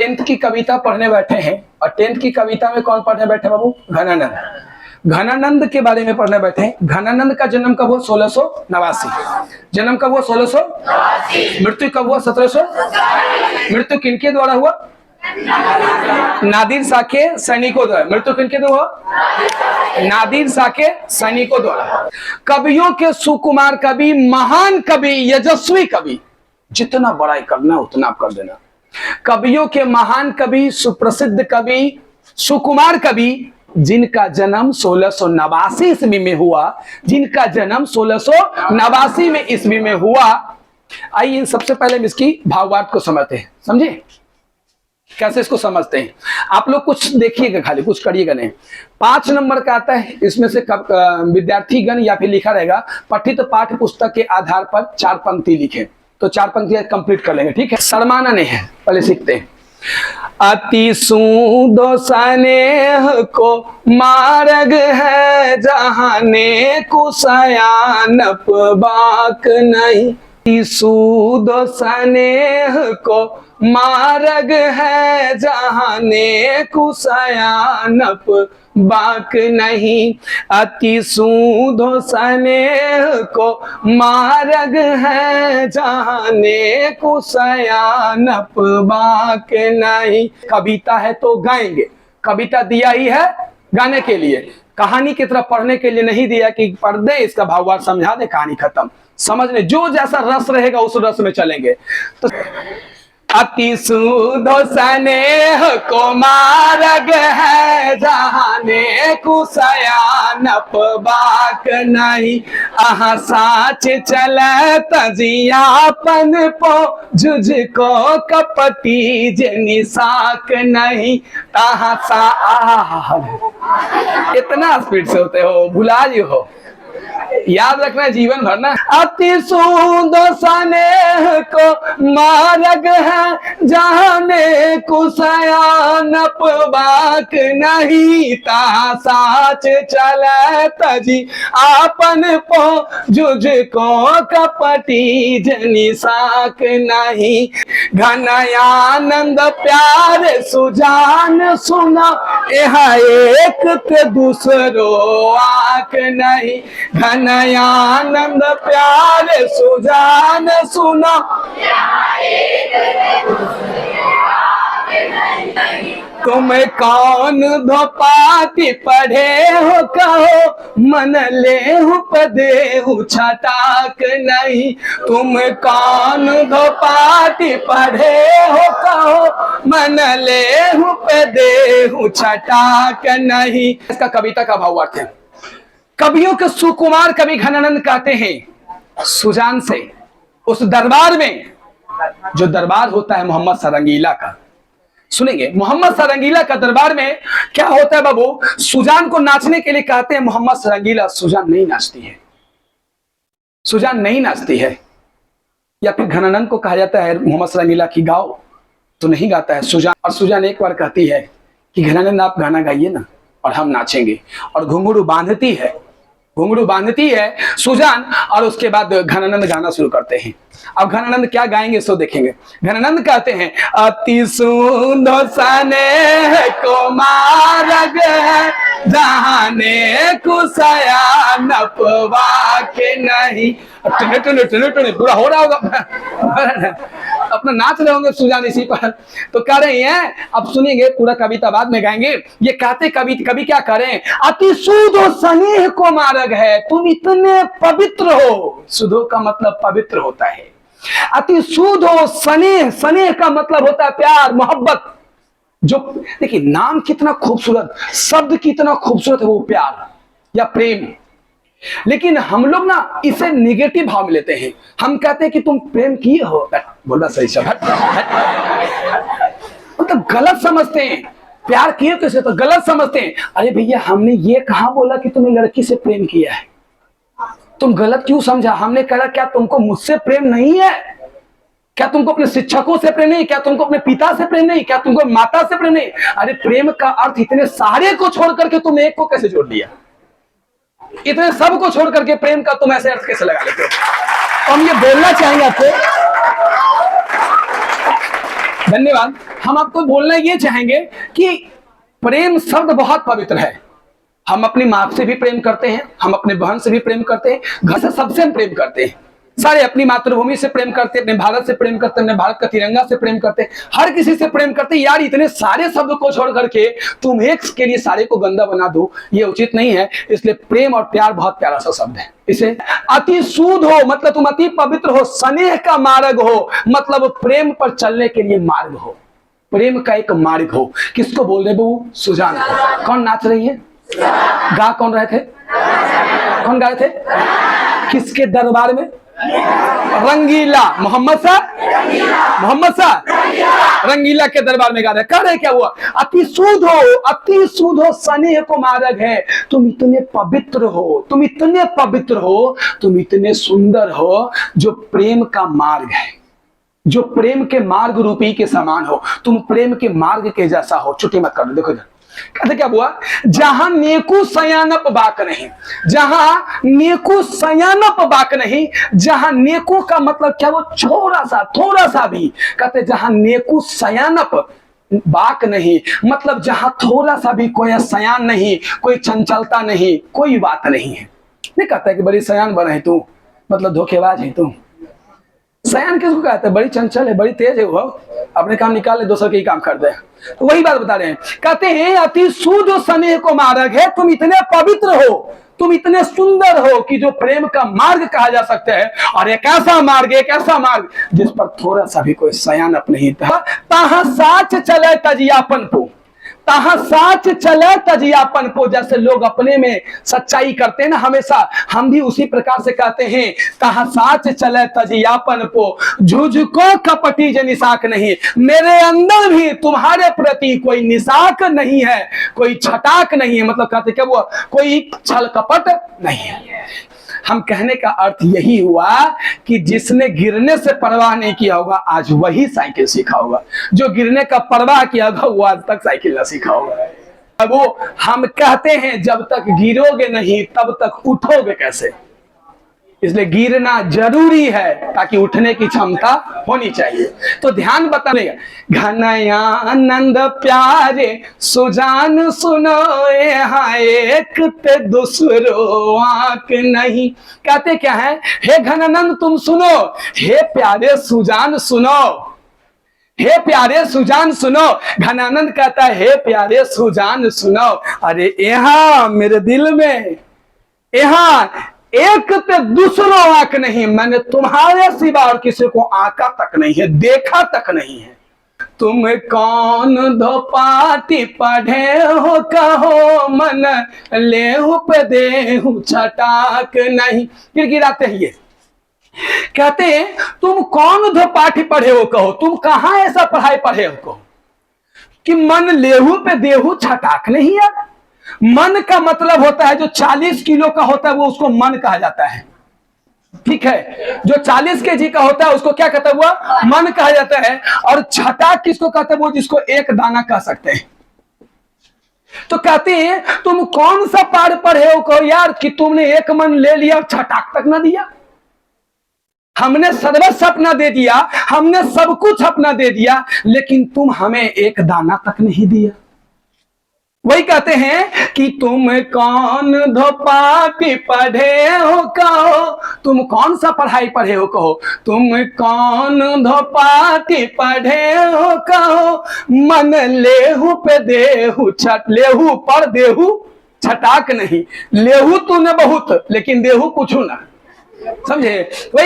10th की कविता पढ़ने बैठे हैं और 10th की कविता में कौन पढ़ने बैठे बाबू? घनानंद। घनानंद के बारे में पढ़ने बैठे हैं। घनानंद का जन्म कब हुआ? 1689। जन्म कब हुआ? 1689। मृत्यु कब हुआ? 1700। मृत्यु किनके द्वारा हुआ? नादिर शाह के सैनिकों द्वारा। मृत्यु किनके द्वारा हुआ? नादिर शाह के सैनिकों द्वारा। कवियों के सुकुमार कवि, महान कवि, यशस्वी कवि, जितना बड़ाई करना उतना आप कर देना। कवियों के महान कवि, सुप्रसिद्ध कवि, सुकुमार कवि, जिनका जन्म 1689 ईस्वी में हुआ, जिनका जन्म 1689 में ईस्वी में हुआ। आइए सबसे पहले हम इसकी भावार्थ को समझते हैं। समझे कैसे इसको समझते हैं? आप लोग कुछ देखिएगा, खाली कुछ करिएगा नहीं। 5 नंबर का आता है, इसमें से विद्यार्थीगण या फिर लिखा रहेगा पठित पाठ्य पुस्तक के आधार पर 4 पंक्ति लिखे, तो 4 पंक्तियां कंप्लीट कर लेंगे। ठीक है, शर्माना नहीं है, पहले सीखते हैं। अति सूदो स्नेह को मार्ग है, जहाने कुसयानप बाक नहीं। अति सूदो स्नेह को मार्ग है, जहाने कुसयानप बाक नहीं। अति सूदो स्नेह को मार्ग है, जाने कुसयानप बाक नहीं। कविता है तो गाएंगे, कविता दिया ही है गाने के लिए, कहानी की तरफ पढ़ने के लिए नहीं दिया कि पढ़ दे, इसका भावार्थ समझा दे, कहानी खत्म। समझ ले, जो जैसा रस रहेगा उस रस में चलेंगे। तो अति सूदो स्नेह को मार्ग है, जहाने कुसयानप बाक नहीं। आहा साच चले तजियापन पो, जुझको कपटी जनी साक नहीं। ताहा सा इतना स्पीड से होते हो, भुला जी हो, याद रखना जीवन भर ना। अति सूदो स्नेह को मार्ग है, जाने कुसयानप बाक नहीं। ता साच चले तजी आपन पो, जुझको कपटी जनी साक नहीं। घनयानंद प्यार सुजान सुना, यह एक ते दूसरो आक नहीं। घनयानंद प्यार सुजान सुना, तुम कौन धोपाती पढ़े हो कहो, मन ले हूँ पदे हूँ छटाक नहीं। तुम कौन धोपाती पढ़े हो कहो, मन ले हूँ पदे हूँ छटाक नहीं। इसका कविता का भावार्थ है। कवियों के सुकुमार कवि घनानंद कहते हैं सुजान से, उस दरबार में, जो दरबार होता है मोहम्मद सारंगीला का, सुनेंगे मोहम्मद सारंगीला का दरबार में क्या होता है बाबू? सुजान को नाचने के लिए कहते हैं मोहम्मद सारंगीला, सुजान नहीं नाचती है, सुजान नहीं नाचती है। या फिर घनानंद को कहा जाता है मोहम्मद सारंगीला की गाओ, तो नहीं गाता है सुजान। और सुजान एक बार कहती है कि घनानंद आप गाना गाइए ना और हम नाचेंगे, और घुंघरू बांधती है, घुंघरू बांधती है सुजान, और उसके बाद घनानंद गाना शुरू करते हैं। अब घनानंद क्या गाएंगे सो देखेंगे। घनानंद कहते हैं अति सुंदो स्नेह को मार्ग है, जहाने कुसयानप बाक नहीं। टुने टुने टुने टुने पूरा हो रहा होगा, अपना नाच रहे होंगे सुजान इसी पर। तो कह रही हैं, अब सुनिएंगे, पूरा कविता बाद में गाएंगे। ये कहते कवि क्या करें? अति सुधो स्नेह को मार्ग है, तुम इतने पवित्र हो। सुधो का मतलब पवित्र होता है। अति सुधो स्नेह, स्नेह का मतलब होता है प्यार, मोहब्बत। जो देखिए नाम कितना खूबसूरत, शब्द कितना खूबसूरत है वो प्यार या प्रेम। लेकिन हम लोग ना इसे निगेटिव भाव में लेते हैं। हम कहते हैं कि तुम प्रेम किए हो, बोला सही शब्द, मतलब गलत समझते हैं। प्यार किए तो इसे तो गलत समझते हैं। अरे भैया हमने ये कहा बोला कि तुमने लड़की से प्रेम किया है, तुम गलत क्यों समझा? हमने कहा क्या तुमको मुझसे प्रेम नहीं है? क्या तुमको अपने शिक्षकों से प्रेम नहीं? क्या तुमको अपने पिता से प्रेम नहीं? क्या तुमको माता से प्रेम नहीं? अरे प्रेम का अर्थ इतने सारे को छोड़ करके तुम एक को कैसे जोड़ लिया? इतने सब को छोड़ करके प्रेम का तुम ऐसे अर्थ कैसे लगा लेते हो? तो हम ये बोलना चाहेंगे आपको। धन्यवाद। हम आपको बोलना ये चाहेंगे कि प्रेम शब्द बहुत पवित्र है। हम अपनी माँ से भी प्रेम करते हैं, हम अपने बहन से भी प्रेम करते हैं, घर से सबसे हम प्रेम करते हैं, सारे अपनी मातृभूमि से प्रेम करते हैं, अपने भारत से प्रेम करते हैं, अपने भारत का तिरंगा से प्रेम करते हैं, हर किसी से प्रेम करते हैं। यार इतने सारे शब्द को छोड़ करके तुम एक के लिए सारे को गंदा बना दो, ये उचित नहीं है। इसलिए प्रेम और प्यार बहुत प्यारा सा शब्द है। इसे अति शुद्ध हो मतलब तुम अति पवित्र हो, स्नेह का मार्ग हो मतलब प्रेम पर चलने के लिए मार्ग हो, प्रेम का एक मार्ग हो। किसको बोल रहे बहू? सुजान। कौन नाच रही है? गा कौन रहे थे? कौन गा रहे थे? किसके दरबार में? रंगीला मोहम्मद साहब, मोहम्मद साहब रंगीला के दरबार में गा रहे। कह रहे क्या हुआ? अति शुद्ध हो, अति शुद्ध हो, स्नेह को मार्ग है। तुम इतने पवित्र हो, तुम इतने पवित्र हो, तुम इतने सुंदर हो, जो प्रेम का मार्ग है, जो प्रेम के मार्ग रूपी के समान हो। तुम प्रेम के मार्ग के जैसा हो। छुट्टी मत करो। देखो कहते क्या हुआ? जहां नेकू सयानप बाक नहीं, जहां नेकू सयानप बाक नहीं, जहां नेकू का मतलब क्या? वो थोड़ा सा भी। कहते जहां नेकू सयानप बाक नहीं मतलब जहां थोड़ा सा भी कोई सयान नहीं, कोई चंचलता नहीं, कोई बात नहीं है। नहीं कहता कि बड़ी सयान बने तू, मतलब धोखेबाज है तू। सयान किसको कहते हैं? बड़ी चंचल है, बड़ी तेज है, वो अपने काम निकाल ले, दूसरों के ही काम कर दे। तो वही बात बता रहे हैं। कहते हैं अति शुद्ध स्नेह को मार्ग है। तुम इतने पवित्र हो, तुम इतने सुंदर हो कि जो प्रेम का मार्ग कहा जा सकता है। और एक ऐसा मार्ग, एक ऐसा मार्ग जिस पर थोड़ा सा भी कोई सयानप नहीं था। ताहा साच चले तजियापन को, ताहा साच चले तजियापन को। जैसे लोग अपने में सच्चाई करते हैं ना हमेशा, हम भी उसी प्रकार से कहते हैं ताहा साच चले तजियापन को, झुझको कपटी जे निशाक नहीं। मेरे अंदर भी तुम्हारे प्रति कोई निशाक नहीं है, कोई छटाक नहीं है। मतलब कहते क्या वो? कोई छल कपट नहीं है। हम कहने का अर्थ यही हुआ कि जिसने गिरने से परवाह नहीं किया होगा आज वही साइकिल सीखा होगा, जो गिरने का परवाह किया होगा वो आज तक साइकिल ना सीखा होगा। अब वो हम कहते हैं जब तक गिरोगे नहीं तब तक उठोगे कैसे? इसलिए गिरना जरूरी है ताकि उठने की क्षमता होनी चाहिए। तो ध्यान बताने, घनयानंद प्यारे सुजान सुनो, यहाँ एक ते दूसरो आंख नहीं। कहते क्या है? हे घनानंद तुम सुनो, हे प्यारे सुजान सुनो, हे प्यारे सुजान सुनो। घनानंद कहता है हे प्यारे सुजान सुनो। अरे यहाँ मेरे दिल में, यहाँ एक ते दूसरो आंख नहीं, मैंने तुम्हारे सिवा और किसी को आंका तक नहीं है, देखा तक नहीं है। तुम कौन दो पाटी पढ़े हो, कहो मन लेहु पे देहु छटाक नहीं। गिड़गिड़ाते हैं ये, कहते हैं तुम कौन दो पाठी पढ़े हो, कहो तुम कहां ऐसा पढ़ाई पढ़े हो कहो कि मन लेहु पे देहु छटाक नहीं। यार मन का मतलब होता है जो 40 किलो का होता है वो उसको मन कहा जाता है, ठीक है। जो 40 केजी का होता है उसको क्या कहता है? वो मन कहा जाता है। और छटाक किसको कहते हैं? वो जिसको एक दाना कह सकते हैं। तो कहते हैं तुम कौन सा पाठ पढ़े हो कहो यार कि तुमने एक मन ले लिया और छटाक तक ना दिया। हमने सर्वस्व अपना दे दिया, हमने सब कुछ अपना दे दिया, लेकिन तुम हमें एक दाना तक नहीं दिया। वही कहते हैं कि तुम कौन दो पाटी पढ़े हो, कहो तुम कौन सा पढ़ाई पढ़े हो, कहो तुम कौन दो पाटी पढ़े हो, कहो मन लेहू पे देहू छट, लेहू पर देहू छटाक नहीं। लेहू तूने बहुत लेकिन देहू कुछ ना, समझे? वही